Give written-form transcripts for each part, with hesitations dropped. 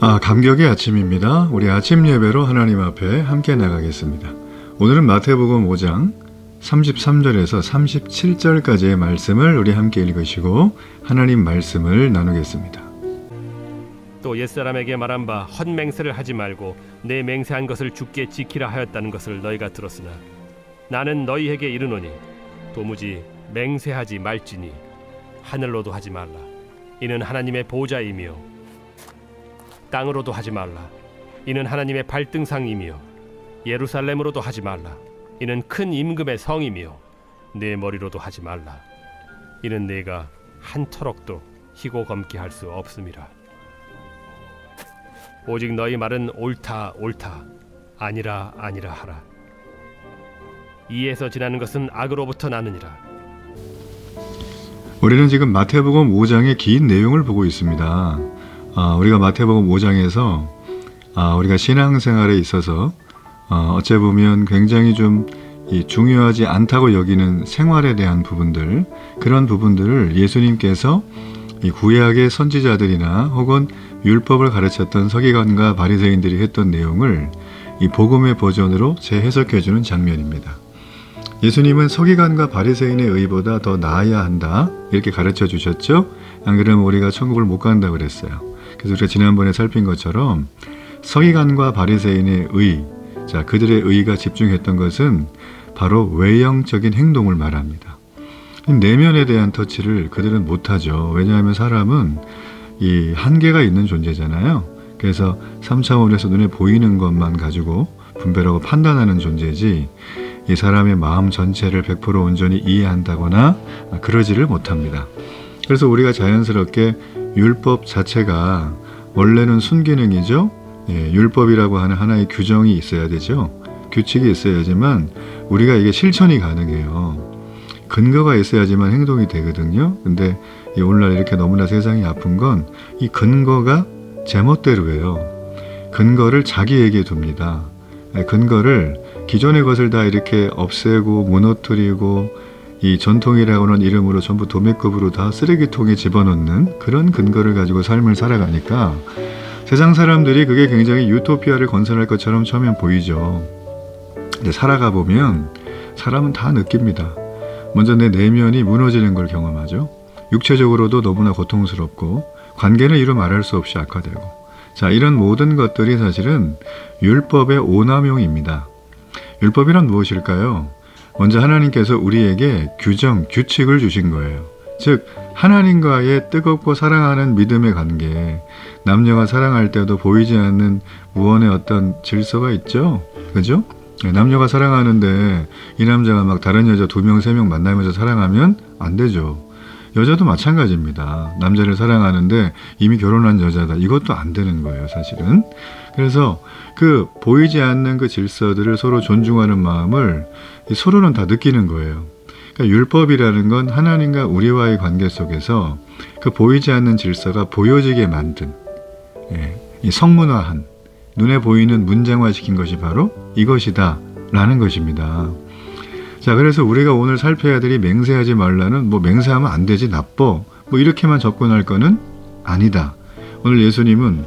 감격의 아침입니다. 우리 아침 예배로 하나님 앞에 함께 나가겠습니다. 오늘은 마태복음 5장 33절에서 37절까지의 말씀을 우리 함께 읽으시고 하나님 말씀을 나누겠습니다. 또 옛사람에게 말한 바 헛맹세를 하지 말고 내 맹세한 것을 주께 지키라 하였다는 것을 너희가 들었으나 나는 너희에게 이르노니 도무지 맹세하지 말지니 하늘로도 하지 말라. 이는 하나님의 보좌이며 땅으로도 하지 말라. 이는 하나님의 발등상이며 예루살렘으로도 하지 말라. 이는 큰 임금의 성이며 내 머리로도 하지 말라. 이는 내가 한 터럭도 희고 검게 할 수 없음이라. 오직 너희 말은 옳다 옳다 아니라 아니라 하라. 이에서 지나는 것은 악으로부터 나느니라. 우리는 지금 마태복음 5장의 긴 내용을 보고 있습니다. 우리가 마태복음 5장에서 우리가 신앙생활에 있어서 어째 보면 굉장히 좀 중요하지 않다고 여기는 생활에 대한 부분들, 그런 부분들을 예수님께서 이 구약의 선지자들이나 혹은 율법을 가르쳤던 서기관과 바리새인들이 했던 내용을 이 복음의 버전으로 재해석해주는 장면입니다. 예수님은 서기관과 바리새인의 의보다 더 나아야 한다 이렇게 가르쳐 주셨죠. 안 그러면 우리가 천국을 못 간다고 그랬어요. 그래서 우리가 지난번에 살핀 것처럼 서기관과 바리새인의 의, 그들의 의가 집중했던 것은 바로 외형적인 행동을 말합니다. 내면에 대한 터치를 그들은 못하죠. 왜냐하면 사람은 이 한계가 있는 존재잖아요. 그래서 3차원에서 눈에 보이는 것만 가지고 분별하고 판단하는 존재지 이 사람의 마음 전체를 100% 온전히 이해한다거나 그러지를 못합니다. 그래서 우리가 자연스럽게 율법 자체가 원래는 순기능이죠. 율법이라고 하는 하나의 규정이 있어야 되죠. 규칙이 있어야지만 우리가 이게 실천이 가능해요. 근거가 있어야지만 행동이 되거든요. 근데 오늘날 이렇게 너무나 세상이 아픈 건 이 근거가 제멋대로예요. 근거를 자기에게 둡니다. 근거를 기존의 것을 다 이렇게 없애고 무너뜨리고 이 전통이라고 하는 이름으로 전부 도매급으로 다 쓰레기통에 집어넣는 그런 근거를 가지고 삶을 살아가니까 세상 사람들이 그게 굉장히 유토피아를 건설할 것처럼 처음엔 보이죠. 근데 살아가 보면 사람은 다 느낍니다. 먼저 내 내면이 무너지는 걸 경험하죠. 육체적으로도 너무나 고통스럽고 관계는 이루 말할 수 없이 악화되고 이런 모든 것들이 사실은 율법의 오남용입니다. 율법이란 무엇일까요? 먼저 하나님께서 우리에게 규정, 규칙을 주신 거예요. 즉 하나님과의 뜨겁고 사랑하는 믿음의 관계, 남녀가 사랑할 때도 보이지 않는 무언의 어떤 질서가 있죠. 그죠? 남녀가 사랑하는데 이 남자가 막 다른 여자 2명, 3명 만나면서 사랑하면 안 되죠. 여자도 마찬가지입니다. 남자를 사랑하는데 이미 결혼한 여자다. 이것도 안 되는 거예요, 사실은. 그래서 그 보이지 않는 그 질서들을 서로 존중하는 마음을 서로는 다 느끼는 거예요. 그러니까 율법이라는 건 하나님과 우리와의 관계 속에서 그 보이지 않는 질서가 보여지게 만든, 이 성문화한, 눈에 보이는 문장화시킨 것이 바로 이것이다 라는 것입니다. 그래서 우리가 오늘 살펴야 될 이 맹세하지 말라는 맹세하면 안 되지, 나빠, 이렇게만 접근할 거는 아니다. 오늘 예수님은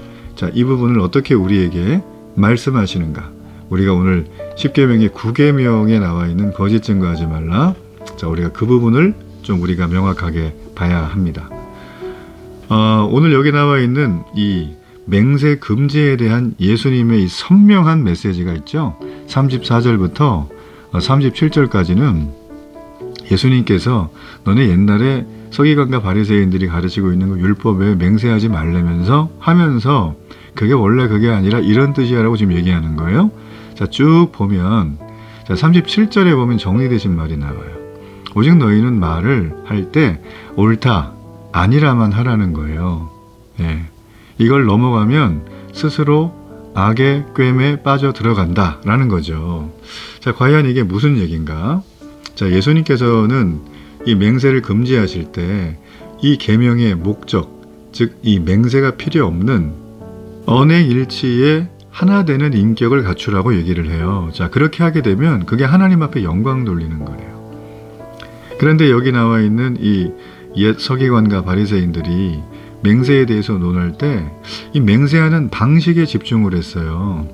이 부분을 어떻게 우리에게 말씀하시는가. 우리가 오늘 10계명의 9계명에 나와 있는 거짓 증거하지 말라. 우리가 그 부분을 좀 우리가 명확하게 봐야 합니다. 오늘 여기 나와 있는 이 맹세 금지에 대한 예수님의 이 선명한 메시지가 있죠. 34절부터 37절까지는 예수님께서 너네 옛날에 서기관과 바리새인들이 가르치고 있는 그 율법에 맹세하지 말라면서 하면서 그게 원래 그게 아니라 이런 뜻이야라고 지금 얘기하는 거예요. 쭉 보면 37절에 보면 정리되신 말이 나와요. 오직 너희는 말을 할 때 옳다 아니라만 하라는 거예요. 이걸 넘어가면 스스로 악의 꿰매에 빠져 들어간다라는 거죠. 과연 이게 무슨 얘기인가? 예수님께서는 이 맹세를 금지하실 때 이 계명의 목적, 즉 이 맹세가 필요 없는 언행일치의 하나 되는 인격을 갖추라고 얘기를 해요. 그렇게 하게 되면 그게 하나님 앞에 영광 돌리는 거예요. 그런데 여기 나와 있는 이 옛 서기관과 바리새인들이 맹세에 대해서 논할 때 이 맹세하는 방식에 집중을 했어요.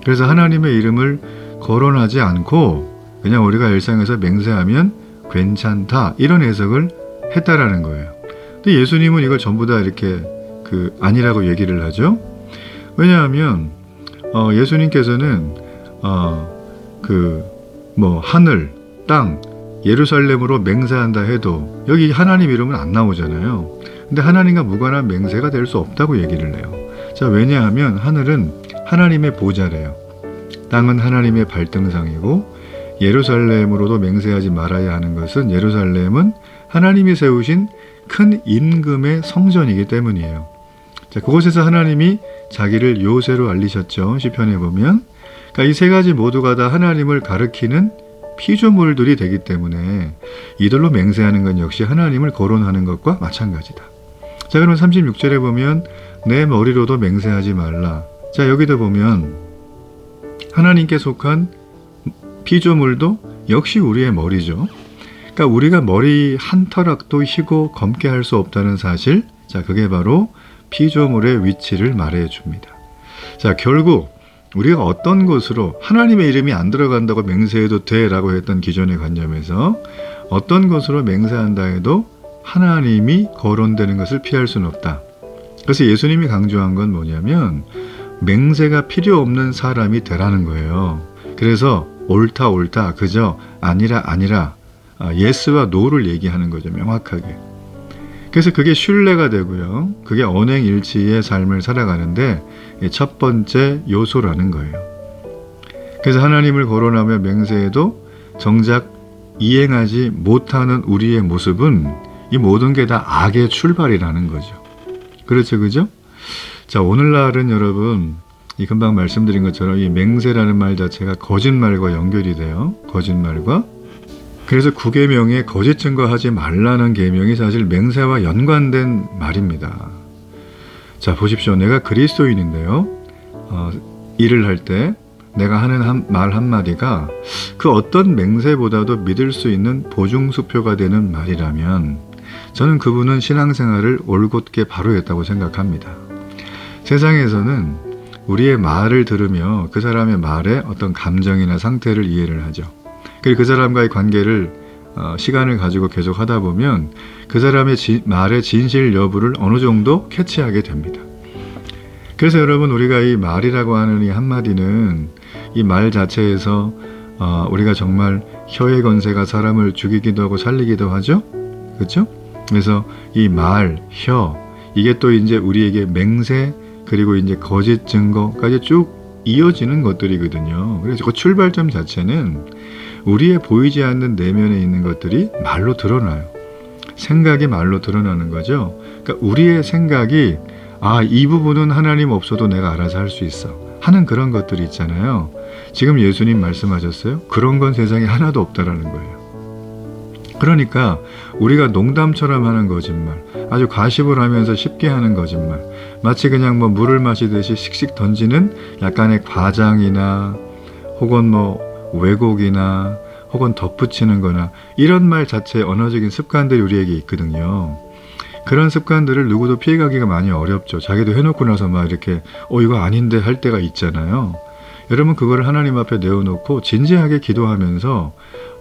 그래서 하나님의 이름을 거론하지 않고 그냥 우리가 일상에서 맹세하면 괜찮다 이런 해석을 했다라는 거예요. 근데 예수님은 이걸 전부 다 이렇게 아니라고 얘기를 하죠. 왜냐하면 예수님께서는 하늘, 땅, 예루살렘으로 맹세한다 해도 여기 하나님 이름은 안 나오잖아요. 근데 하나님과 무관한 맹세가 될 수 없다고 얘기를 해요. 자, 왜냐하면 하늘은 하나님의 보좌래요. 땅은 하나님의 발등상이고 예루살렘으로도 맹세하지 말아야 하는 것은 예루살렘은 하나님이 세우신 큰 임금의 성전이기 때문이에요. 자, 그곳에서 하나님이 자기를 요새로 알리셨죠. 시편에 보면. 그러니까 이 세 가지 모두가 다 하나님을 가리키는 피조물들이 되기 때문에 이들로 맹세하는 건 역시 하나님을 거론하는 것과 마찬가지다. 자, 그럼 36절에 보면 내 머리로도 맹세하지 말라. 자, 여기도 보면 하나님께 속한 피조물도 역시 우리의 머리죠. 그러니까 우리가 머리 한 털락도 희고 검게 할 수 없다는 사실, 자, 그게 바로 피조물의 위치를 말해 줍니다. 자, 결국 우리가 어떤 것으로 하나님의 이름이 안 들어간다고 맹세해도 돼라고 했던 기존의 관념에서 어떤 것으로 맹세한다 해도 하나님이 거론되는 것을 피할 수는 없다. 그래서 예수님이 강조한 건 뭐냐면 맹세가 필요 없는 사람이 되라는 거예요. 그래서 옳다 그저 아니라 예스와 노를 얘기하는 거죠. 명확하게. 그래서 그게 신뢰가 되고요. 그게 언행일치의 삶을 살아가는데 첫 번째 요소라는 거예요. 그래서 하나님을 거론하며 맹세해도 정작 이행하지 못하는 우리의 모습은 이 모든 게 다 악의 출발이라는 거죠. 그렇죠, 그죠? 자, 오늘날은 여러분 이 금방 말씀드린 것처럼 이 맹세라는 말 자체가 거짓말과 연결이 돼요. 거짓말과. 그래서 9계명에 거짓 증거하지 말라는 계명이 사실 맹세와 연관된 말입니다. 자, 보십시오. 내가 그리스도인인데요. 일을 할 때 내가 하는 말 한마디가 그 어떤 맹세보다도 믿을 수 있는 보증수표가 되는 말이라면 저는 그분은 신앙생활을 올곧게 바로 했다고 생각합니다. 세상에서는 우리의 말을 들으며 그 사람의 말에 어떤 감정이나 상태를 이해를 하죠. 그리고 그 사람과의 관계를 시간을 가지고 계속 하다 보면 그 사람의 말의 진실 여부를 어느 정도 캐치하게 됩니다. 그래서 여러분 우리가 이 말이라고 하는 이 한마디는 이 말 자체에서 우리가 정말 혀의 권세가 사람을 죽이기도 하고 살리기도 하죠. 그렇죠? 그래서 이 말, 혀 이게 또 이제 우리에게 맹세 그리고 이제 거짓 증거까지 쭉 이어지는 것들이거든요. 그래서 그 출발점 자체는 우리의 보이지 않는 내면에 있는 것들이 말로 드러나요. 생각이 말로 드러나는 거죠. 그러니까 우리의 생각이 이 부분은 하나님 없어도 내가 알아서 할 수 있어 하는 그런 것들이 있잖아요. 지금 예수님 말씀하셨어요. 그런 건 세상에 하나도 없다라는 거예요. 그러니까 우리가 농담처럼 하는 거짓말, 아주 가십을 하면서 쉽게 하는 거짓말, 마치 그냥 물을 마시듯이 씩씩 던지는 약간의 과장이나 혹은 왜곡이나 혹은 덧붙이는 거나 이런 말 자체의 언어적인 습관들이 우리에게 있거든요. 그런 습관들을 누구도 피해가기가 많이 어렵죠. 자기도 해놓고 나서 이렇게 이거 아닌데 할 때가 있잖아요. 여러분 그거를 하나님 앞에 내어놓고 진지하게 기도하면서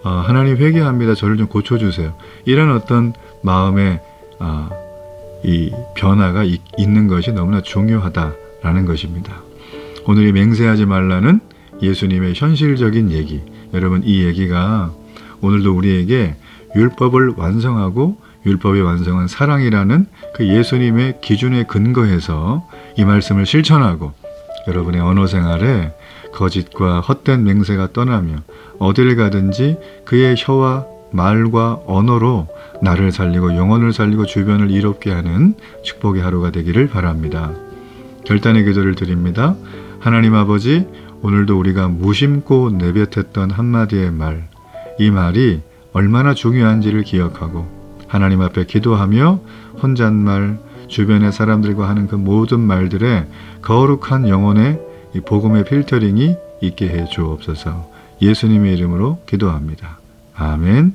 하나님 회개합니다. 저를 좀 고쳐주세요. 이런 어떤 마음의 이 변화가 있는 것이 너무나 중요하다라는 것입니다. 오늘 이 맹세하지 말라는 예수님의 현실적인 얘기, 여러분 이 얘기가 오늘도 우리에게 율법을 완성하고 율법이 완성한 사랑이라는 그 예수님의 기준에 근거해서 이 말씀을 실천하고 여러분의 언어 생활에 거짓과 헛된 맹세가 떠나며 어디를 가든지 그의 혀와 말과 언어로 나를 살리고 영혼을 살리고 주변을 이롭게 하는 축복의 하루가 되기를 바랍니다. 결단의 기도를 드립니다. 하나님 아버지, 오늘도 우리가 무심코 내뱉었던 한마디의 말, 이 말이 얼마나 중요한지를 기억하고 하나님 앞에 기도하며 혼잣말, 주변의 사람들과 하는 그 모든 말들에 거룩한 영혼의 이 복음의 필터링이 있게 해 주옵소서. 예수님의 이름으로 기도합니다. 아멘.